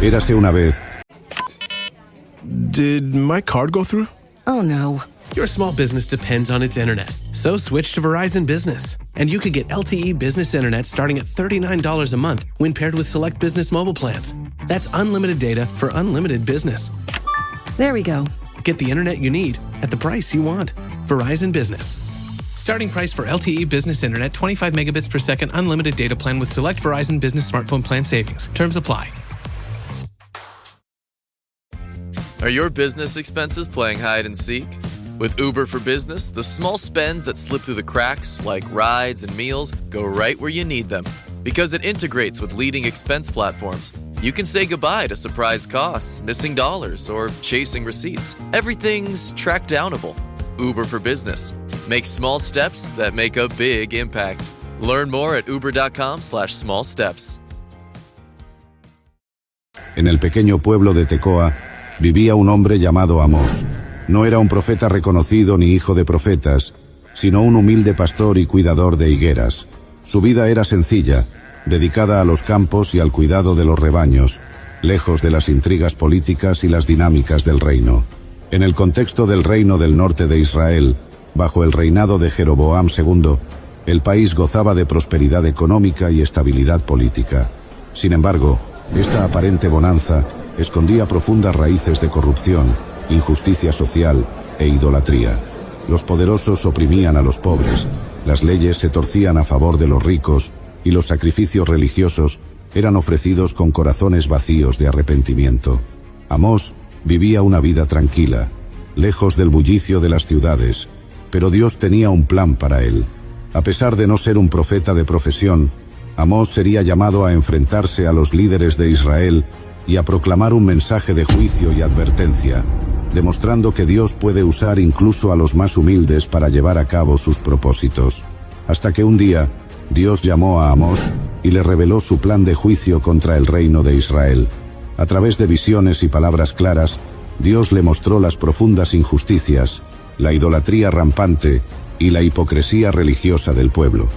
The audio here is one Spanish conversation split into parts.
Érase una vez. Did my card go through? Oh no. Your small business depends on its internet, so switch to Verizon Business. And you can get LTE business internet starting at $39 a month when paired with select business mobile plans. That's unlimited data for unlimited business. There we go. Get the internet you need at the price you want. Verizon Business. Starting price for LTE business internet, 25 megabits per second unlimited data plan with select Verizon Business smartphone plan savings. Terms apply. Are your business expenses playing hide and seek? With Uber for Business, the small spends that slip through the cracks, like rides and meals, go right where you need them. Because it integrates with leading expense platforms, you can say goodbye to surprise costs, missing dollars, or chasing receipts. Everything's track downable. Uber for Business. Make small steps that make a big impact. Learn more at uber.com/smallsteps. En el pequeño pueblo de Tecoa vivía un hombre llamado Amós. No era un profeta reconocido ni hijo de profetas, sino un humilde pastor y cuidador de higueras. Su vida era sencilla, dedicada a los campos y al cuidado de los rebaños, lejos de las intrigas políticas y las dinámicas del reino. En el contexto del reino del norte de Israel, bajo el reinado de Jeroboam II, el país gozaba de prosperidad económica y estabilidad política. Sin embargo, esta aparente bonanza escondía profundas raíces de corrupción, injusticia social e idolatría. Los poderosos oprimían a los pobres, las leyes se torcían a favor de los ricos y los sacrificios religiosos eran ofrecidos con corazones vacíos de arrepentimiento. Amós vivía una vida tranquila, lejos del bullicio de las ciudades, pero Dios tenía un plan para él. A pesar de no ser un profeta de profesión, Amós sería llamado a enfrentarse a los líderes de Israel y a proclamar un mensaje de juicio y advertencia, demostrando que Dios puede usar incluso a los más humildes para llevar a cabo sus propósitos. Hasta que un día, Dios llamó a Amós y le reveló su plan de juicio contra el reino de Israel. A través de visiones y palabras claras, Dios le mostró las profundas injusticias, la idolatría rampante y la hipocresía religiosa del pueblo.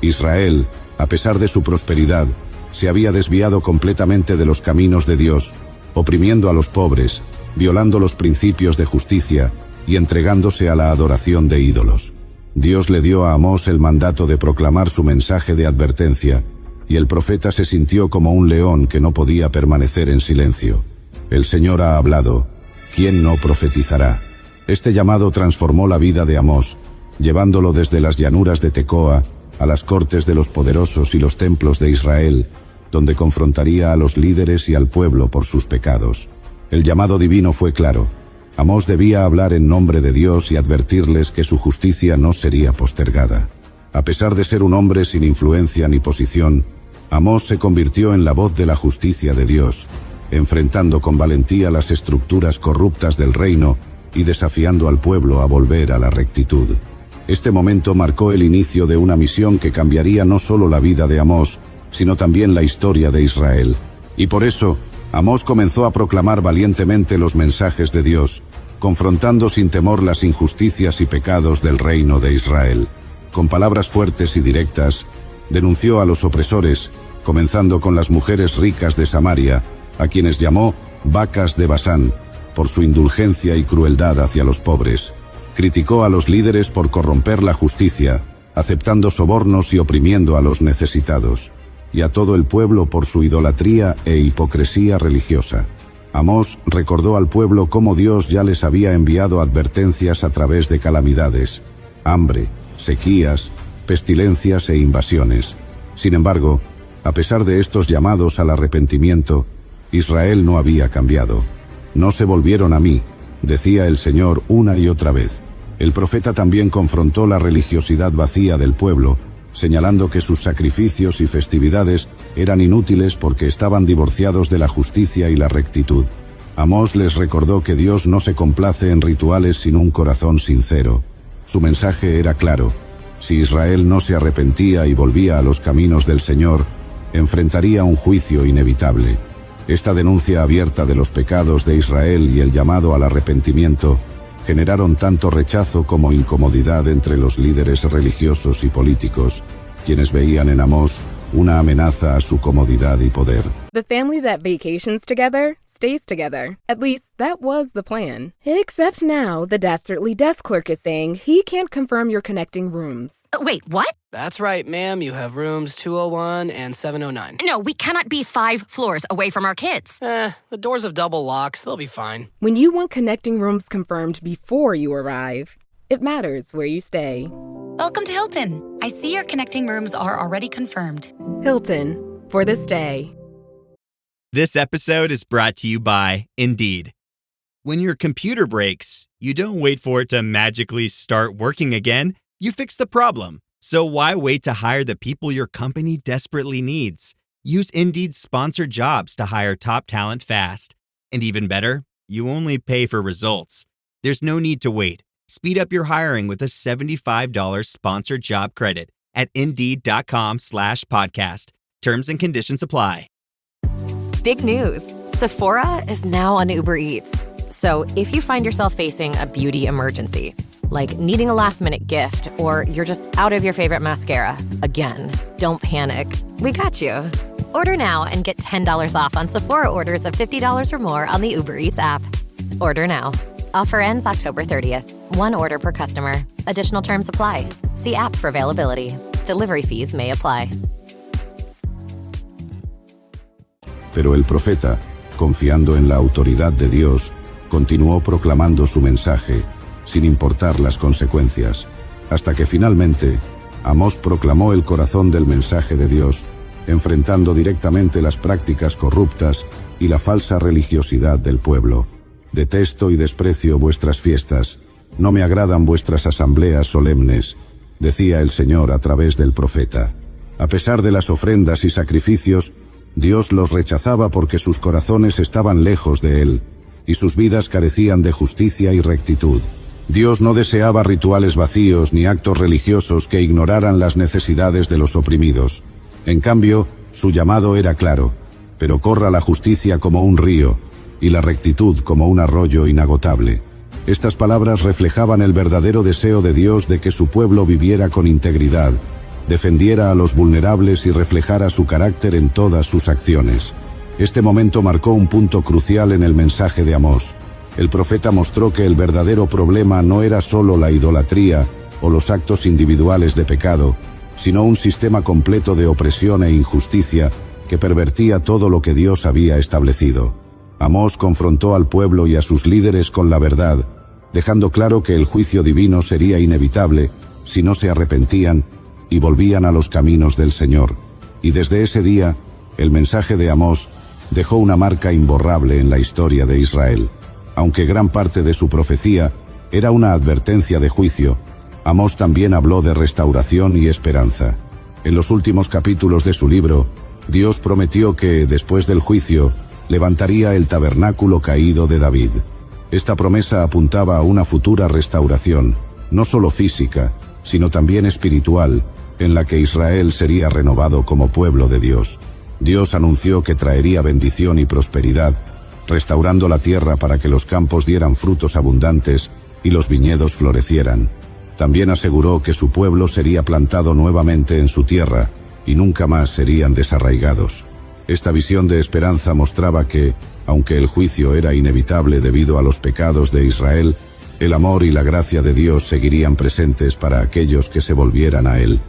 Israel, a pesar de su prosperidad, se había desviado completamente de los caminos de Dios, oprimiendo a los pobres, violando los principios de justicia y entregándose a la adoración de ídolos. Dios le dio a Amós el mandato de proclamar su mensaje de advertencia, y el profeta se sintió como un león que no podía permanecer en silencio. El Señor ha hablado, ¿quién no profetizará? Este llamado transformó la vida de Amós, llevándolo desde las llanuras de Tecoa a las cortes de los poderosos y los templos de Israel, donde confrontaría a los líderes y al pueblo por sus pecados. El llamado divino fue claro. Amós debía hablar en nombre de Dios y advertirles que su justicia no sería postergada. A pesar de ser un hombre sin influencia ni posición, Amós se convirtió en la voz de la justicia de Dios, enfrentando con valentía las estructuras corruptas del reino y desafiando al pueblo a volver a la rectitud. Este momento marcó el inicio de una misión que cambiaría no solo la vida de Amós, sino también la historia de Israel. Y por eso, Amós comenzó a proclamar valientemente los mensajes de Dios, confrontando sin temor las injusticias y pecados del reino de Israel. Con palabras fuertes y directas, denunció a los opresores, comenzando con las mujeres ricas de Samaria, a quienes llamó vacas de Basán, por su indulgencia y crueldad hacia los pobres. Criticó a los líderes por corromper la justicia, aceptando sobornos y oprimiendo a los necesitados, y a todo el pueblo por su idolatría e hipocresía religiosa. Amós recordó al pueblo cómo Dios ya les había enviado advertencias a través de calamidades, hambre, sequías, pestilencias e invasiones. Sin embargo, a pesar de estos llamados al arrepentimiento, Israel no había cambiado. No se volvieron a mí, decía el Señor una y otra vez. El profeta también confrontó la religiosidad vacía del pueblo, señalando que sus sacrificios y festividades eran inútiles porque estaban divorciados de la justicia y la rectitud. Amós les recordó que Dios no se complace en rituales sin un corazón sincero. Su mensaje era claro: si Israel no se arrepentía y volvía a los caminos del Señor, enfrentaría un juicio inevitable. Esta denuncia abierta de los pecados de Israel y el llamado al arrepentimiento generaron tanto rechazo como incomodidad entre los líderes religiosos y políticos, quienes veían en Amós una amenaza a su comodidad y poder. The family that vacations together stays together. At least, that was the plan. Except now, the Dastardly desk clerk is saying he can't confirm your connecting rooms. Wait, what? That's right, ma'am. You have rooms 201 and 709. No, we cannot be 5 floors away from our kids. The doors have double locks. They'll be fine. When you want connecting rooms confirmed before you arrive, it matters where you stay. Welcome to Hilton. I see your connecting rooms are already confirmed. Hilton, for the stay. This episode is brought to you by Indeed. When your computer breaks, you don't wait for it to magically start working again. You fix the problem. So why wait to hire the people your company desperately needs? Use Indeed's sponsored jobs to hire top talent fast. And even better, you only pay for results. There's no need to wait. Speed up your hiring with a $75 sponsored job credit at Indeed.com/podcast. Terms and conditions apply. Big news. Sephora is now on Uber Eats. So if you find yourself facing a beauty emergency, like needing a last-minute gift, or you're just out of your favorite mascara, again, don't panic. We got you. Order now and get $10 off on Sephora orders of $50 or more on the Uber Eats app. Order now. Offer ends October 30th. One order per customer. Additional terms apply. See app for availability. Delivery fees may apply. Pero el profeta, confiando en la autoridad de Dios, continuó proclamando su mensaje, sin importar las consecuencias, hasta que finalmente Amós proclamó el corazón del mensaje de Dios, enfrentando directamente las prácticas corruptas y la falsa religiosidad del pueblo. Detesto y desprecio vuestras fiestas, no me agradan vuestras asambleas solemnes, decía el Señor a través del profeta. A pesar de las ofrendas y sacrificios, Dios los rechazaba porque sus corazones estaban lejos de Él, y sus vidas carecían de justicia y rectitud. Dios no deseaba rituales vacíos ni actos religiosos que ignoraran las necesidades de los oprimidos. En cambio, su llamado era claro: pero corra la justicia como un río, y la rectitud como un arroyo inagotable. Estas palabras reflejaban el verdadero deseo de Dios de que su pueblo viviera con integridad, defendiera a los vulnerables y reflejara su carácter en todas sus acciones. Este momento marcó un punto crucial en el mensaje de Amós. El profeta mostró que el verdadero problema no era solo la idolatría o los actos individuales de pecado, sino un sistema completo de opresión e injusticia que pervertía todo lo que Dios había establecido. Amós confrontó al pueblo y a sus líderes con la verdad, dejando claro que el juicio divino sería inevitable si no se arrepentían y volvían a los caminos del Señor. Y desde ese día, el mensaje de Amós dejó una marca imborrable en la historia de Israel. Aunque gran parte de su profecía era una advertencia de juicio, Amós también habló de restauración y esperanza. En los últimos capítulos de su libro, Dios prometió que, después del juicio, levantaría el tabernáculo caído de David. Esta promesa apuntaba a una futura restauración, no solo física, sino también espiritual, en la que Israel sería renovado como pueblo de Dios. Dios anunció que traería bendición y prosperidad, restaurando la tierra para que los campos dieran frutos abundantes y los viñedos florecieran. También aseguró que su pueblo sería plantado nuevamente en su tierra y nunca más serían desarraigados. Esta visión de esperanza mostraba que, aunque el juicio era inevitable debido a los pecados de Israel, el amor y la gracia de Dios seguirían presentes para aquellos que se volvieran a Él.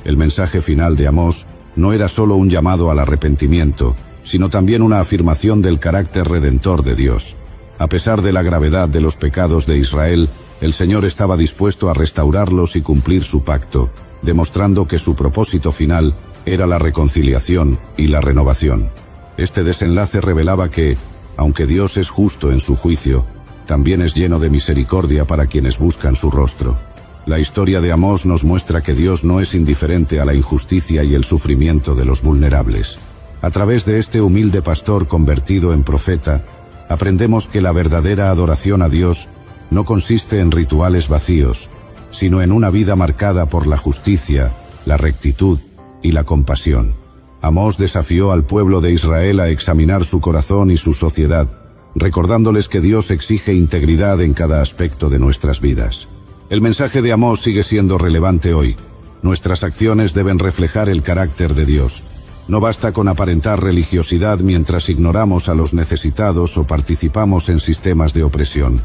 El mensaje final de Amós no era solo un llamado al arrepentimiento, sino también una afirmación del carácter redentor de Dios. A pesar de la gravedad de los pecados de Israel, el Señor estaba dispuesto a restaurarlos y cumplir su pacto, demostrando que su propósito final era la reconciliación y la renovación. Este desenlace revelaba que, aunque Dios es justo en su juicio, también es lleno de misericordia para quienes buscan su rostro. La historia de Amós nos muestra que Dios no es indiferente a la injusticia y el sufrimiento de los vulnerables. A través de este humilde pastor convertido en profeta, aprendemos que la verdadera adoración a Dios no consiste en rituales vacíos, sino en una vida marcada por la justicia, la rectitud y la compasión. Amós desafió al pueblo de Israel a examinar su corazón y su sociedad, recordándoles que Dios exige integridad en cada aspecto de nuestras vidas. El mensaje de Amós sigue siendo relevante hoy. Nuestras acciones deben reflejar el carácter de Dios. No basta con aparentar religiosidad mientras ignoramos a los necesitados o participamos en sistemas de opresión.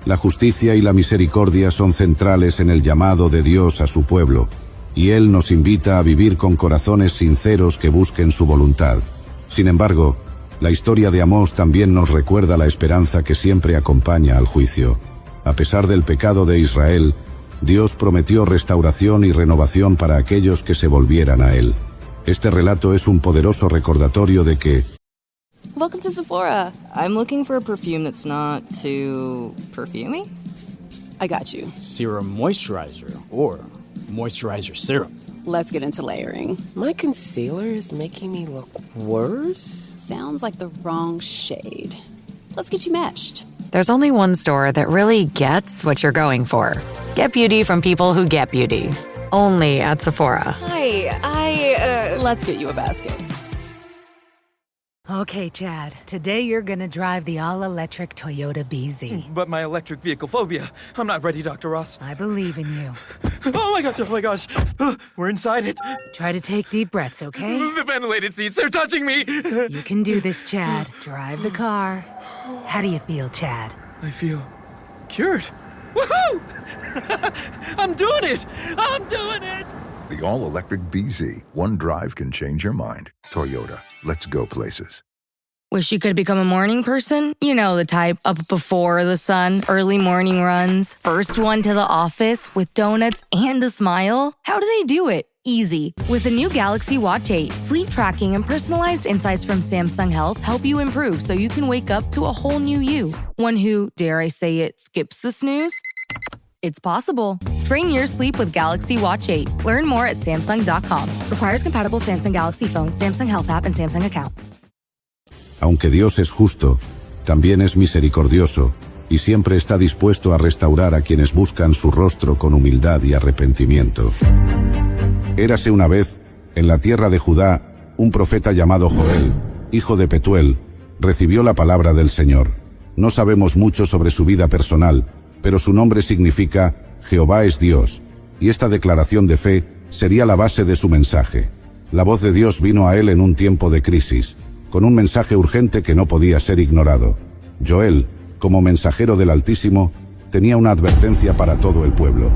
La justicia y la misericordia son centrales en el llamado de Dios a su pueblo, y Él nos invita a vivir con corazones sinceros que busquen su voluntad. Sin embargo, la historia de Amós también nos recuerda la esperanza que siempre acompaña al juicio. A pesar del pecado de Israel, Dios prometió restauración y renovación para aquellos que se volvieran a Él. Este relato es un poderoso recordatorio de que Welcome to Sephora. I'm looking for a perfume that's not too perfumey. I got you. Serum moisturizer or moisturizer serum. Let's get into layering. My concealer is making me look worse. Sounds like the wrong shade. Let's get you matched. There's only one store that really gets what you're going for. Get beauty from people who get beauty. Only at Sephora. Hi, Let's get you a basket. Okay, Chad. Today you're gonna drive the all-electric Toyota BZ. But my electric vehicle phobia. I'm not ready, Dr. Ross. I believe in you. Oh my gosh. We're inside it. Try to take deep breaths, okay? The ventilated seats, they're touching me. You can do this, Chad. Drive the car. How do you feel, Chad? I feel cured. Woohoo! I'm doing it! The all-electric BZ. One drive can change your mind. Toyota. Let's go places. Wish you could become a morning person? You know the type, up before the sun, early morning runs, first one to the office with donuts and a smile. How do they do it? Easy. With the new Galaxy Watch 8, sleep tracking and personalized insights from Samsung Health help you improve so you can wake up to a whole new you. One who, dare I say it, skips the snooze? It's possible. Train your sleep with Galaxy Watch 8. Learn more at Samsung.com. Requires compatible Samsung Galaxy phone, Samsung Health app, and Samsung account. Aunque Dios es justo, también es misericordioso, y siempre está dispuesto a restaurar a quienes buscan su rostro con humildad y arrepentimiento. Érase una vez, en la tierra de Judá, un profeta llamado Joel, hijo de Petuel, recibió la palabra del Señor. No sabemos mucho sobre su vida personal, pero su nombre significa Jehová es Dios, y esta declaración de fe sería la base de su mensaje. La voz de Dios vino a él en un tiempo de crisis, con un mensaje urgente que no podía ser ignorado. Joel, como mensajero del Altísimo, tenía una advertencia para todo el pueblo,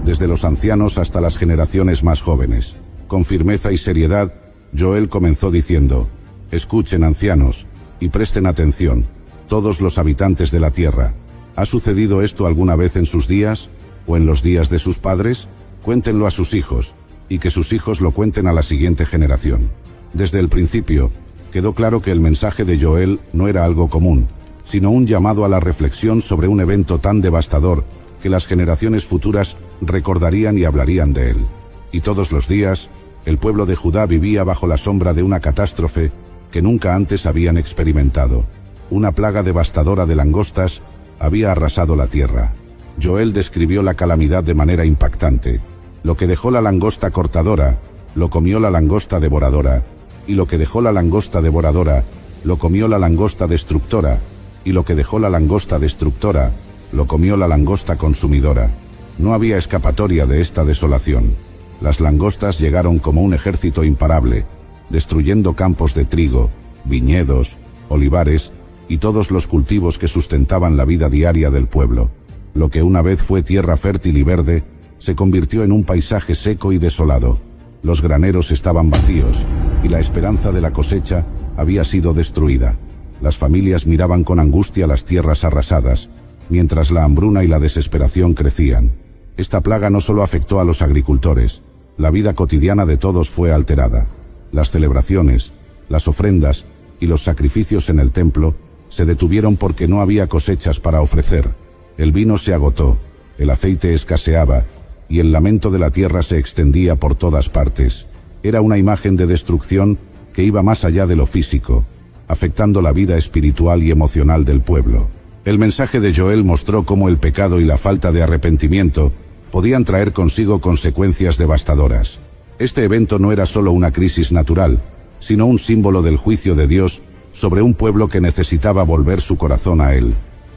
desde los ancianos hasta las generaciones más jóvenes. Con firmeza y seriedad, Joel comenzó diciendo: «Escuchen, ancianos, y presten atención, todos los habitantes de la tierra. ¿Ha sucedido esto alguna vez en sus días, o en los días de sus padres? Cuéntenlo a sus hijos, y que sus hijos lo cuenten a la siguiente generación». Desde el principio, quedó claro que el mensaje de Joel no era algo común, sino un llamado a la reflexión sobre un evento tan devastador que las generaciones futuras recordarían y hablarían de él. Y todos los días, el pueblo de Judá vivía bajo la sombra de una catástrofe que nunca antes habían experimentado. Una plaga devastadora de langostas había arrasado la tierra. Joel describió la calamidad de manera impactante. Lo que dejó la langosta cortadora, lo comió la langosta devoradora, y lo que dejó la langosta devoradora, lo comió la langosta destructora, y lo que dejó la langosta destructora, lo comió la langosta consumidora. No había escapatoria de esta desolación. Las langostas llegaron como un ejército imparable, destruyendo campos de trigo, viñedos, olivares, y todos los cultivos que sustentaban la vida diaria del pueblo. Lo que una vez fue tierra fértil y verde, se convirtió en un paisaje seco y desolado. Los graneros estaban vacíos, y la esperanza de la cosecha había sido destruida. Las familias miraban con angustia las tierras arrasadas, mientras la hambruna y la desesperación crecían. Esta plaga no solo afectó a los agricultores, la vida cotidiana de todos fue alterada. Las celebraciones, las ofrendas y los sacrificios en el templo se detuvieron porque no había cosechas para ofrecer. El vino se agotó, el aceite escaseaba, y el lamento de la tierra se extendía por todas partes. Era una imagen de destrucción que iba más allá de lo físico, afectando la vida espiritual y emocional del pueblo. El mensaje de Joel mostró cómo el pecado y la falta de arrepentimiento podían traer consigo consecuencias devastadoras. Este evento no era solo una crisis natural, sino un símbolo del juicio de Dios sobre un pueblo que necesitaba volver su corazón a Él.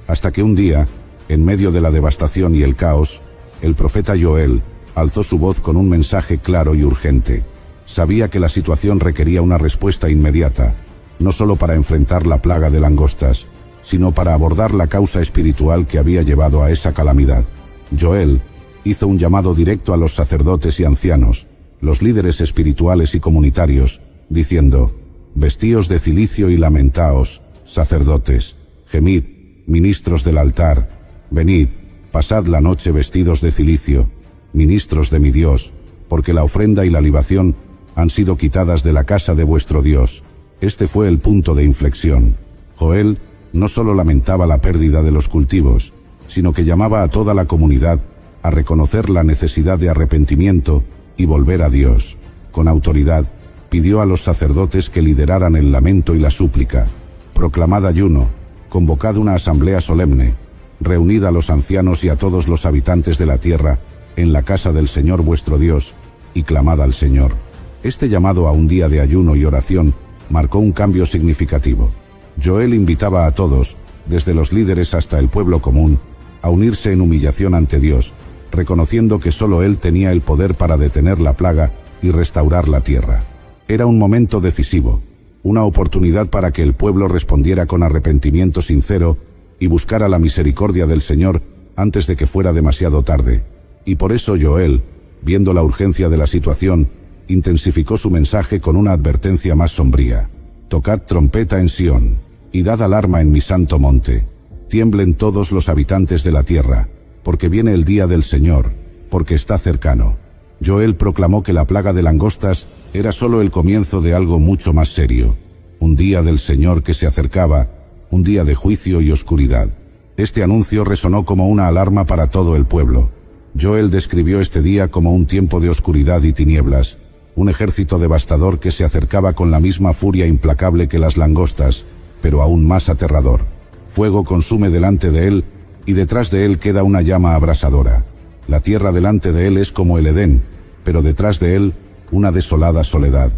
Hasta que un día, en medio de la devastación y el caos, el profeta Joel alzó su voz con un mensaje claro y urgente. Sabía que la situación requería una respuesta inmediata, no solo para enfrentar la plaga de langostas, sino para abordar la causa espiritual que había llevado a esa calamidad. Joel hizo un llamado directo a los sacerdotes y ancianos, los líderes espirituales y comunitarios, diciendo: «Vestíos de cilicio y lamentaos, sacerdotes, gemid, ministros del altar, venid, pasad la noche vestidos de cilicio, ministros de mi Dios, porque la ofrenda y la libación han sido quitadas de la casa de vuestro Dios». Este fue el punto de inflexión. Joel no solo lamentaba la pérdida de los cultivos, sino que llamaba a toda la comunidad a reconocer la necesidad de arrepentimiento y volver a Dios. Con autoridad, pidió a los sacerdotes que lideraran el lamento y la súplica. Proclamad ayuno, convocad una asamblea solemne, reunid a los ancianos y a todos los habitantes de la tierra en la casa del Señor vuestro Dios, y clamad al Señor. Este llamado a un día de ayuno y oración marcó un cambio significativo. Joel invitaba a todos, desde los líderes hasta el pueblo común, a unirse en humillación ante Dios, reconociendo que solo Él tenía el poder para detener la plaga y restaurar la tierra. Era un momento decisivo, una oportunidad para que el pueblo respondiera con arrepentimiento sincero y buscara la misericordia del Señor antes de que fuera demasiado tarde. Y por eso Joel, viendo la urgencia de la situación, intensificó su mensaje con una advertencia más sombría. «Tocad trompeta en Sión, y dad alarma en mi santo monte. Tiemblen todos los habitantes de la tierra, porque viene el día del Señor, porque está cercano». Joel proclamó que la plaga de langostas era solo el comienzo de algo mucho más serio. Un día del Señor que se acercaba, un día de juicio y oscuridad. Este anuncio resonó como una alarma para todo el pueblo. Joel describió este día como un tiempo de oscuridad y tinieblas, un ejército devastador que se acercaba con la misma furia implacable que las langostas, pero aún más aterrador. Fuego consume delante de él, y detrás de él queda una llama abrasadora. La tierra delante de él es como el Edén, pero detrás de él, una desolada soledad.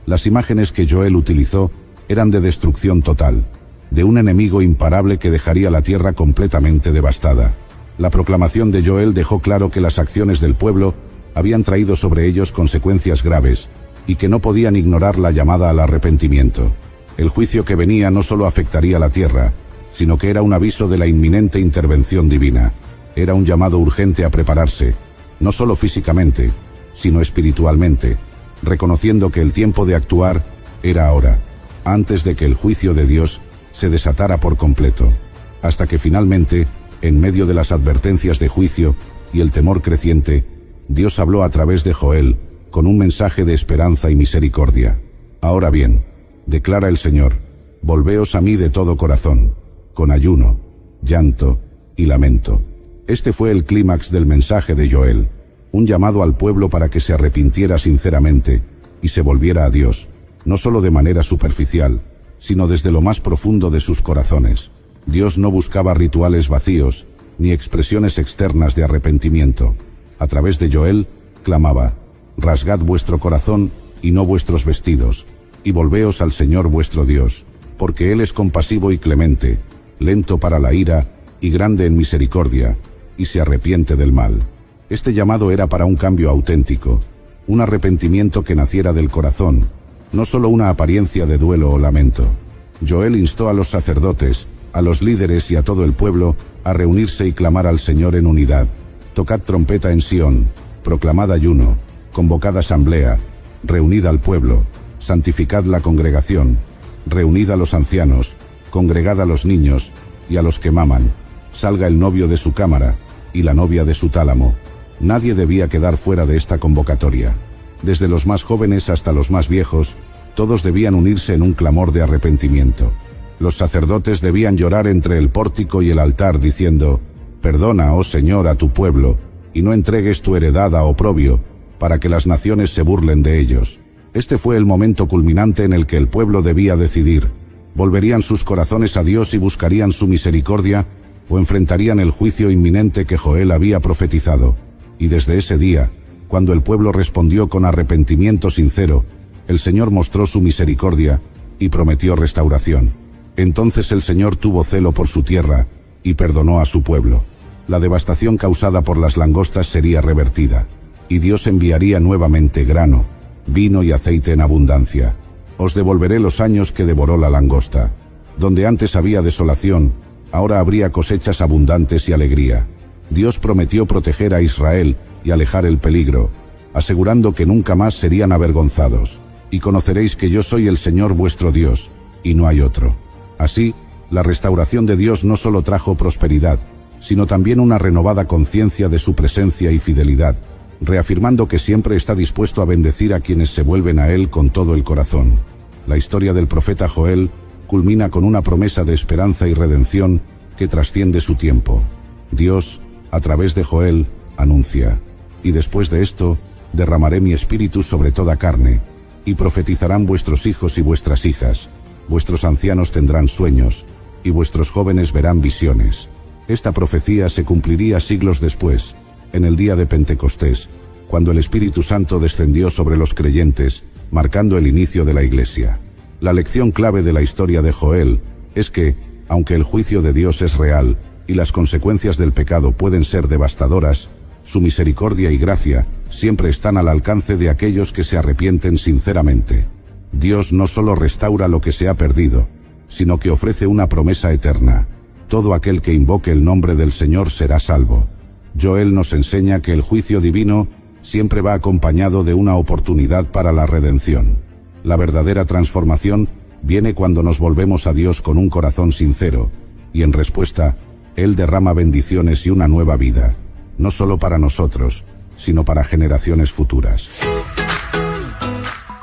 Las imágenes que Joel utilizó eran de destrucción total, de un enemigo imparable que dejaría la tierra completamente devastada. La proclamación de Joel dejó claro que las acciones del pueblo habían traído sobre ellos consecuencias graves, y que no podían ignorar la llamada al arrepentimiento. El juicio que venía no solo afectaría la tierra, sino que era un aviso de la inminente intervención divina. Era un llamado urgente a prepararse, no solo físicamente, sino espiritualmente, reconociendo que el tiempo de actuar era ahora, antes de que el juicio de Dios se desatara por completo, hasta que finalmente, en medio de las advertencias de juicio y el temor creciente, Dios habló a través de Joel, con un mensaje de esperanza y misericordia. «Ahora bien, declara el Señor, volveos a mí de todo corazón, con ayuno, llanto y lamento». Este fue el clímax del mensaje de Joel, un llamado al pueblo para que se arrepintiera sinceramente y se volviera a Dios, no solo de manera superficial, sino desde lo más profundo de sus corazones. Dios no buscaba rituales vacíos, ni expresiones externas de arrepentimiento. A través de Joel, clamaba: «Rasgad vuestro corazón y no vuestros vestidos, y volveos al Señor vuestro Dios, porque Él es compasivo y clemente, lento para la ira y grande en misericordia, y se arrepiente del mal». Este llamado era para un cambio auténtico, un arrepentimiento que naciera del corazón, no solo una apariencia de duelo o lamento. Joel instó a los sacerdotes, a los líderes y a todo el pueblo a reunirse y clamar al Señor en unidad. «Tocad trompeta en Sión, proclamad ayuno, convocad asamblea, reunid al pueblo, santificad la congregación, reunid a los ancianos, congregad a los niños y a los que maman, salga el novio de su cámara y la novia de su tálamo». Nadie debía quedar fuera de esta convocatoria. Desde los más jóvenes hasta los más viejos, todos debían unirse en un clamor de arrepentimiento. Los sacerdotes debían llorar entre el pórtico y el altar diciendo: «Perdona, oh Señor, a tu pueblo, y no entregues tu heredad a oprobio, para que las naciones se burlen de ellos». Este fue el momento culminante en el que el pueblo debía decidir: ¿volverían sus corazones a Dios y buscarían su misericordia, o enfrentarían el juicio inminente que Joel había profetizado? Y desde ese día, cuando el pueblo respondió con arrepentimiento sincero, el Señor mostró su misericordia y prometió restauración. Entonces el Señor tuvo celo por su tierra y perdonó a su pueblo. La devastación causada por las langostas sería revertida, y Dios enviaría nuevamente grano, vino y aceite en abundancia. Os devolveré los años que devoró la langosta. Donde antes había desolación, ahora habría cosechas abundantes y alegría. Dios prometió proteger a Israel y alejar el peligro, asegurando que nunca más serían avergonzados. Y conoceréis que yo soy el Señor vuestro Dios, y no hay otro. Así, la restauración de Dios no solo trajo prosperidad, sino también una renovada conciencia de su presencia y fidelidad, reafirmando que siempre está dispuesto a bendecir a quienes se vuelven a Él con todo el corazón. La historia del profeta Joel culmina con una promesa de esperanza y redención que trasciende su tiempo. Dios, a través de Joel, anuncia: y después de esto, derramaré mi espíritu sobre toda carne, y profetizarán vuestros hijos y vuestras hijas, vuestros ancianos tendrán sueños, y vuestros jóvenes verán visiones. Esta profecía se cumpliría siglos después, en el día de Pentecostés, cuando el Espíritu Santo descendió sobre los creyentes, marcando el inicio de la Iglesia. La lección clave de la historia de Joel es que, aunque el juicio de Dios es real y las consecuencias del pecado pueden ser devastadoras, su misericordia y gracia siempre están al alcance de aquellos que se arrepienten sinceramente. Dios no solo restaura lo que se ha perdido, sino que ofrece una promesa eterna: todo aquel que invoque el nombre del Señor será salvo. Joel nos enseña que el juicio divino siempre va acompañado de una oportunidad para la redención. La verdadera transformación viene cuando nos volvemos a Dios con un corazón sincero, y en respuesta, Él derrama bendiciones y una nueva vida, no solo para nosotros, sino para generaciones futuras.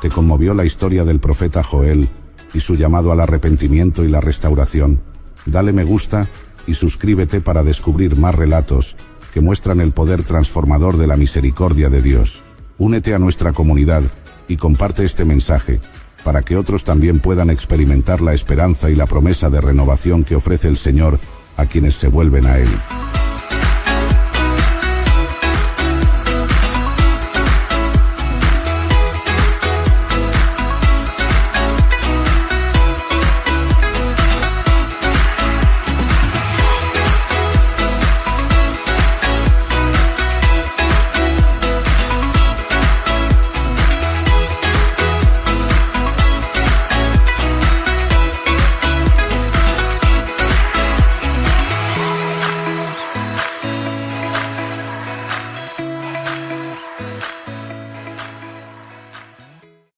¿Te conmovió la historia del profeta Joel y su llamado al arrepentimiento y la restauración? Dale me gusta y suscríbete para descubrir más relatos que muestran el poder transformador de la misericordia de Dios. Únete a nuestra comunidad y comparte este mensaje para que otros también puedan experimentar la esperanza y la promesa de renovación que ofrece el Señor a quienes se vuelven a Él.